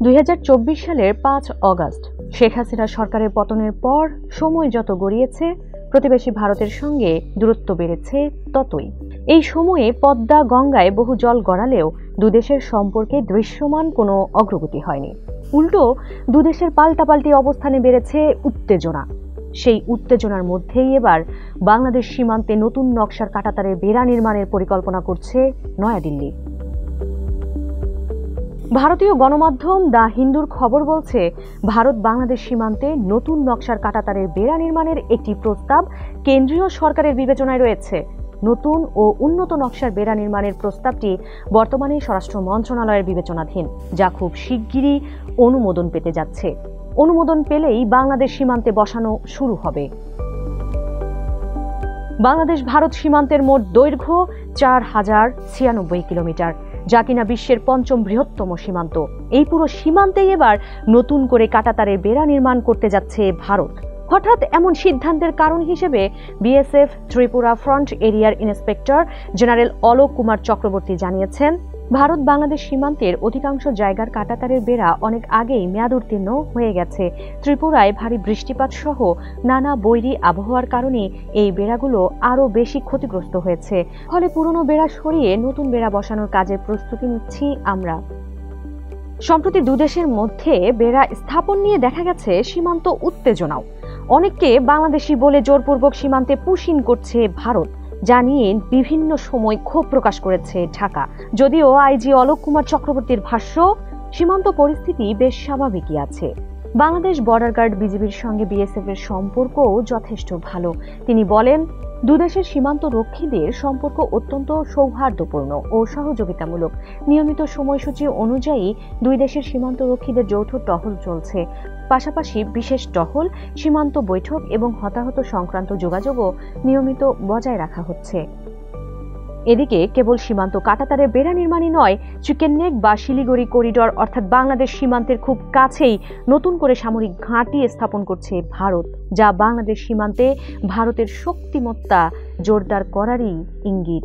2024 সালের 5 অগস্ট শেখ হাসিনা সরকারের পতনের পর সময় যত গড়িয়েছে, প্রতিবেশী ভারতের সঙ্গে দূরত্ব বেড়েছে ততই। এই সময়ে পদ্মা গঙ্গায় বহু জল গড়ালেও দুদেশের সম্পর্কে দৃশ্যমান কোনো অগ্রগতি হয়নি। উল্টো দুদেশের পাল্টাপাল্টি অবস্থানে বেড়েছে উত্তেজনা। সেই উত্তেজনার মধ্যেই এবার বাংলাদেশ সীমান্তে নতুন নকশার কাঁটাতারের বেড়া নির্মাণের পরিকল্পনা করছে নয়াদিল্লি। ভারতীয় গণমাধ্যম দ্য হিন্দুর খবর বলছে, ভারত বাংলাদেশ সীমান্তে নতুন নকশার কাঁটাতারের বেড়া নির্মাণের একটি প্রস্তাব কেন্দ্রীয় সরকারের বিবেচনায় রয়েছে। নতুন ও উন্নত নকশার বেড়া নির্মাণের প্রস্তাবটি বর্তমানে স্বরাষ্ট্র মন্ত্রণালয়ের বিবেচনাধীন, যা খুব শিগগিরই অনুমোদন পেতে যাচ্ছে। অনুমোদন পেলেই বাংলাদেশ সীমান্তে বসানো শুরু হবে। বাংলাদেশ ভারত সীমান্তের মোট দৈর্ঘ্য 4096 কিলোমিটার, যা কিনা বিশ্বের 5ম বৃহত্তম সীমান্ত। এই পুরো সীমান্তেই এবার নতুন করে কাঁটাতারের বেড়া নির্মাণ করতে যাচ্ছে ভারত। হঠাৎ এমন সিদ্ধান্তের কারণ হিসেবে বিএসএফ ত্রিপুরা ফ্রন্ট এরিয়ার ইন্সপেক্টর জেনারেল অলোক কুমার চক্রবর্তী জানিয়েছেন, ভারত বাংলাদেশ সীমান্তের অধিকাংশ জায়গার কাঁটাতারের বেড়া অনেক আগেই মেয়াদ উত্তীর্ণ হয়ে গেছে। ত্রিপুরায় ভারী বৃষ্টিপাত সহ নানা বৈরী আবহাওয়ার কারণে এই বেড়াগুলো আরও বেশি ক্ষতিগ্রস্ত হয়েছে। ফলে পুরনো বেড়া সরিয়ে নতুন বেড়া বসানোর কাজের প্রস্তুতি নিচ্ছি আমরা। সম্প্রতি দুদেশের মধ্যে বেড়া স্থাপন নিয়ে দেখা গেছে সীমান্ত উত্তেজনাও। অনেককে বাংলাদেশি বলে জোরপূর্বক সীমান্তে পুশিং করছে ভারত, যা নিয়ে বিভিন্ন সময় ক্ষোভ প্রকাশ করেছে ঢাকা। যদিও আইজি অলোক কুমার চক্রবর্তীর ভাষ্য, সীমান্ত পরিস্থিতি বেশ স্বাভাবিকই আছে। বাংলাদেশ বর্ডার গার্ড বিজিবির সঙ্গে বিএসএফ এর সম্পর্কও যথেষ্ট ভালো। তিনি বলেন, দুদেশের সীমান্ত রক্ষীদের সম্পর্ক অত্যন্ত সৌহার্দ্যপূর্ণ ও সহযোগিতামূলক। নিয়মিত সময়সূচি অনুযায়ী দুই দেশের সীমান্ত রক্ষীদের যৌথ টহল চলছে। পাশাপাশি বিশেষ টহল, সীমান্ত বৈঠক এবং হতাহত সংক্রান্ত যোগাযোগও নিয়মিত বজায় রাখা হচ্ছে। এদিকে কেবল সীমান্ত কাঁটাতারের বেড়া নির্মাণই নয়, চিকেন নেক বা শিলিগুড়ি করিডর অর্থাৎ বাংলাদেশ সীমান্তের খুব কাছেই নতুন করে সামরিক ঘাঁটি স্থাপন করছে ভারত, যা বাংলাদেশ সীমান্তে ভারতের শক্তিমত্তা জোরদার করারই ইঙ্গিত।